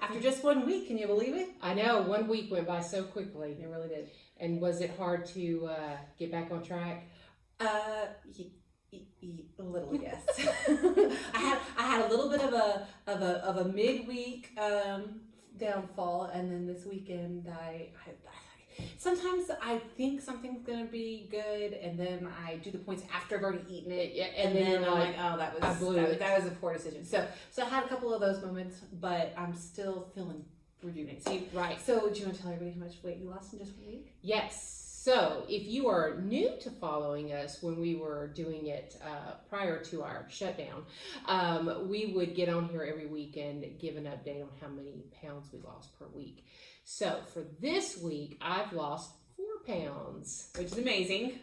After just 1 week, can you believe it? I know, 1 week went by so quickly. It really did. And was it hard to get back on track? A little, yes. I had a little bit of a midweek downfall, and then this weekend I sometimes I think something's gonna be good, and then I do the points after I've already eaten it, and then I'm like, oh, that was a poor decision. So I had a couple of those moments, but I'm still feeling rejuvenated. Right. So do you want to tell everybody how much weight you lost in just 1 week? Yes. So if you are new to following us when we were doing it prior to our shutdown, we would get on here every week and give an update on how many pounds we lost per week. So for this week, I've lost 4 pounds, Which is amazing.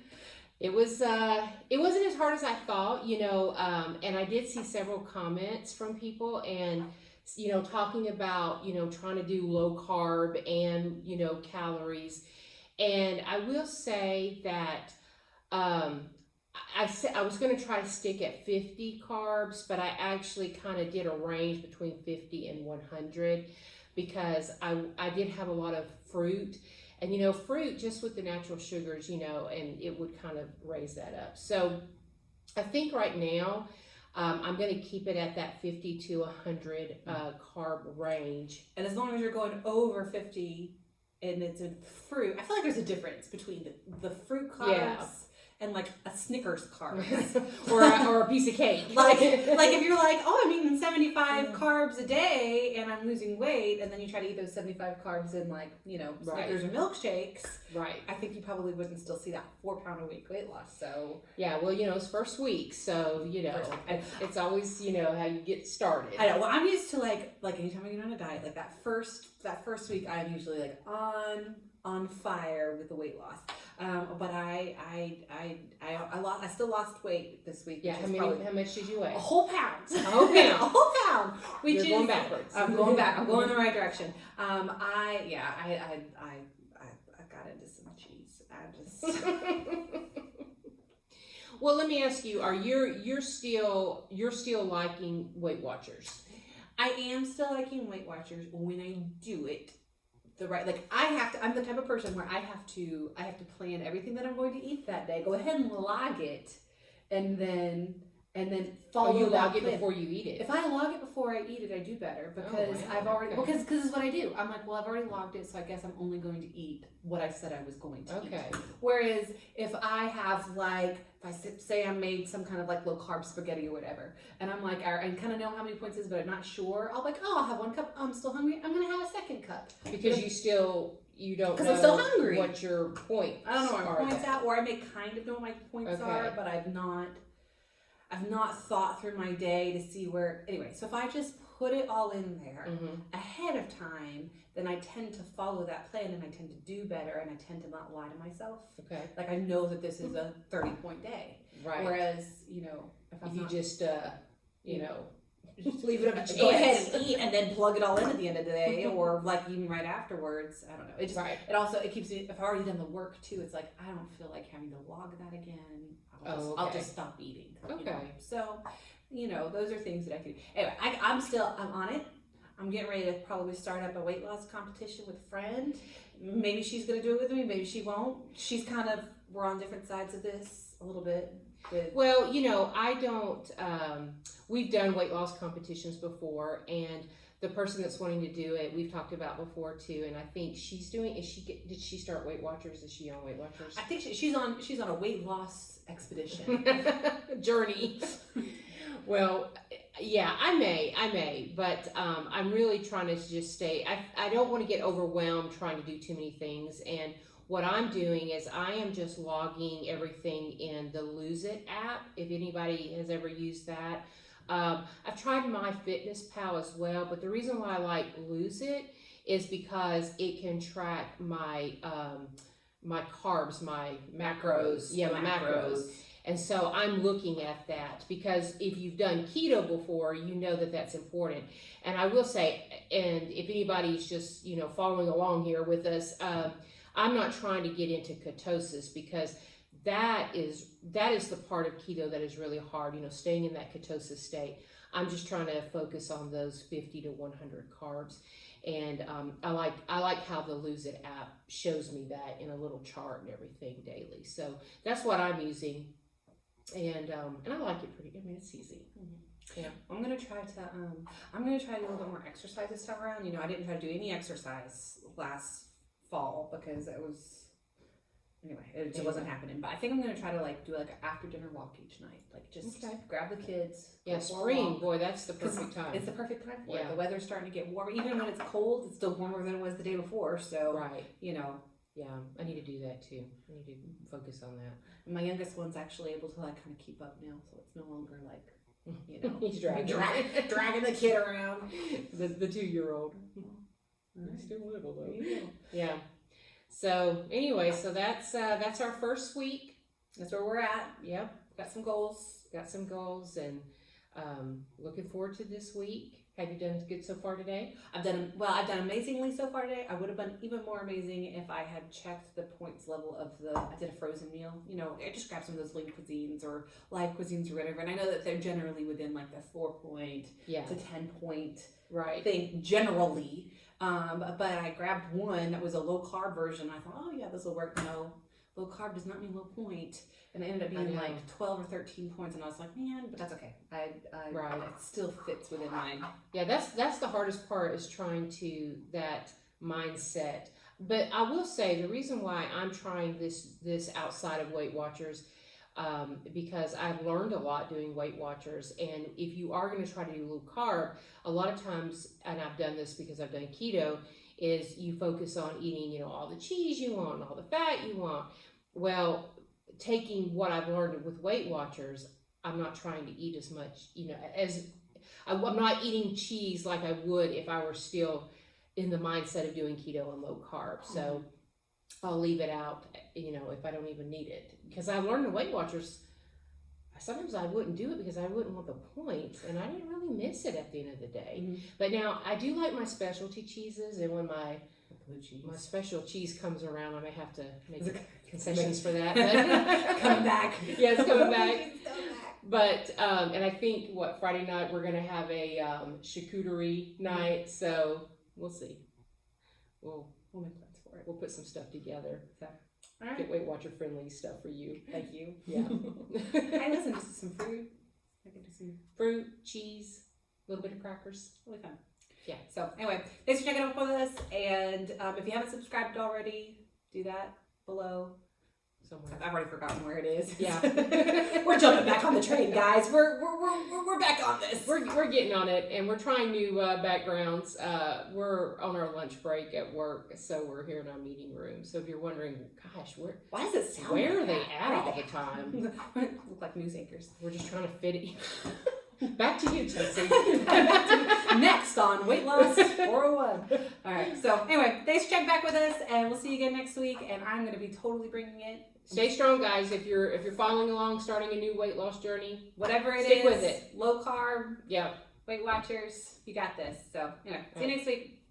It wasn't as hard as I thought, and I did see several comments from people and, talking about, trying to do low carb and, calories. And I will say that I was going to try to stick at 50 carbs, but I actually kind of did a range between 50 and 100 because I did have a lot of fruit. And, fruit just with the natural sugars, and it would kind of raise that up. So I think right now I'm going to keep it at that 50 to 100 carb range. And as long as you're going over 50 and it's in fruit, I feel like there's a difference between the fruit carbs and like a Snickers carbs or a piece of cake. like if you're like, oh, I'm eating 75 carbs a day and I'm losing weight, and then you try to eat those 75 carbs in Snickers or milkshakes. Right. I think you probably wouldn't still see that 4 pound a week weight loss. So yeah, well, it's first week, so it's always how you get started. I know. Well, I'm used to like anytime I get on a diet, like that first week, I'm usually like on fire with the weight loss. But I still lost weight this week. Yeah, how much did you weigh? A whole pound. A whole pound. A whole pound. Which You're going backwards. I'm going back. I'm going the right direction. I got into some cheese. Well, let me ask you: you're still liking Weight Watchers? I am still liking Weight Watchers when I do it I'm the type of person where I have to plan everything that I'm going to eat that day. Go ahead and log it, and then follow. You log it before you eat it. If I log it before I eat it, I do better because because this is what I do. I'm like, well, I've already logged it, so I guess I'm only going to eat what I said I was going to eat. Whereas if I have say I made some kind of like low carb spaghetti or whatever, and I'm like, I kind of know how many points it is, but I'm not sure. I'll I'll have 1 cup. I'm still hungry. I'm gonna have a 2nd cup because you don't know I'm still hungry. What your points I don't know what my points are. Or I may kind of know what my points are, but I've not thought through my day to see where. Anyway, so if I just put it all in there ahead of time, then I tend to follow that plan and I tend to do better and I tend to not lie to myself. Okay. Like I know that this is a 30-point day. Right. Whereas, if you just just leave it up to go ahead and eat and then plug it all in at the end of the day, or like even right afterwards. I don't know. It just it keeps me. If I've already done the work too, it's like I don't feel like having to log that again. I'll just stop eating. Okay. So, those are things that I can do. Anyway, I'm on it. I'm getting ready to probably start up a weight loss competition with a friend. Maybe she's gonna do it with me. Maybe she won't. We're on different sides of this a little bit. Well, I don't, we've done weight loss competitions before, and the person that's wanting to do it, we've talked about before too, and I think she's doing, did she start Weight Watchers? Is she on Weight Watchers? I think she's on a weight loss expedition. Journey. Well, yeah, I may, but I'm really trying to just stay, I don't want to get overwhelmed trying to do too many things, and what I'm doing is I am just logging everything in the Lose It app, if anybody has ever used that. I've tried MyFitnessPal as well, but the reason why I like Lose It is because it can track my my carbs, my macros. Yeah, my macros. And so I'm looking at that because if you've done keto before, you know that that's important. And I will say, and if anybody's just, following along here with us, I'm not trying to get into ketosis because that is the part of keto that is really hard, staying in that ketosis state. I'm just trying to focus on those 50 to 100 carbs. And I like how the Lose It app shows me that in a little chart and everything daily. So that's what I'm using, and I like it pretty. I mean, it's easy. Mm-hmm. Yeah, I'm gonna try to do a little bit more exercise this time around. You know, I didn't try to do any exercise last fall because it just wasn't happening. But I think I'm gonna try to like do like an after dinner walk each night. Like just grab the kids. Yeah, spring, boy, that's the perfect time. It's the perfect time for it. Yeah. The weather's starting to get warmer. Even when it's cold, it's still warmer than it was the day before. So Right. you know. Yeah, I need to do that too. I need to focus on that. My youngest one's actually able to like kind of keep up now, so it's no longer like, you know, He's dragging the kid around. the 2-year-old. Right. Still little though. Yeah. Yeah. So anyway, so that's our first week. That's where we're at. Yep. Got some goals. Got some goals, and looking forward to this week. Have you done good so far today? I've done amazingly so far today. I would have been even more amazing if I had checked the points level of I did a frozen meal. You know, I just grabbed some of those lean cuisines or live cuisines or whatever, and I know that they're generally within like the 4-point to 10-point thing generally. But I grabbed one that was a low carb version. I thought, oh yeah, this will work. No, low carb does not mean low point. And it ended up being like 12 or 13 points, and I was like, man, but that's okay. It still fits within mine. Yeah, that's the hardest part, is trying to that mindset. But I will say the reason why I'm trying this outside of Weight Watchers, because I've learned a lot doing Weight Watchers, and if you are going to try to do low carb, a lot of times, and I've done this because I've done keto, is you focus on eating, you know, all the cheese you want, all the fat you want. Well, taking what I've learned with Weight Watchers, I'm not trying to eat as much, you know, I'm not eating cheese like I would if I were still in the mindset of doing keto and low carb. So I'll leave it out, you know, if I don't even need it. Because I learned in Weight Watchers, sometimes I wouldn't do it because I wouldn't want the points, and I didn't really miss it at the end of the day. Mm-hmm. But now I do like my specialty cheeses, and when my special cheese comes around, I may have to make concessions for that. But coming back. Yeah, it's coming back. But, and I think, Friday night we're going to have a charcuterie night, so we'll see. We'll make plans for it. We'll put some stuff together. So, all right. Get Weight Watcher friendly stuff for you. Thank you. Yeah. I listen to some fruit. I can do some fruit, cheese, a little bit of crackers. Really fun. Yeah. So anyway, thanks for checking out with us. And if you haven't subscribed already, do that below. Somewhere. I've already forgotten where it is. Yeah. We're jumping back on the train, guys. We're back on this. We're getting on it, and we're trying new backgrounds. We're on our lunch break at work, so we're here in our meeting room. So if you're wondering, gosh, why does it sound where like are they that? at all the time? Look like news anchors. We're just trying to fit it. Back to you, Chelsea. Next on Weight Loss 401. All right. So anyway, thanks for checking back with us, and we'll see you again next week. And I'm going to be totally bringing it. Stay strong, guys. If you're following along, starting a new weight loss journey, whatever it is, stick with it. Low carb. Yeah. Weight Watchers, you got this. So anyway, see you next week.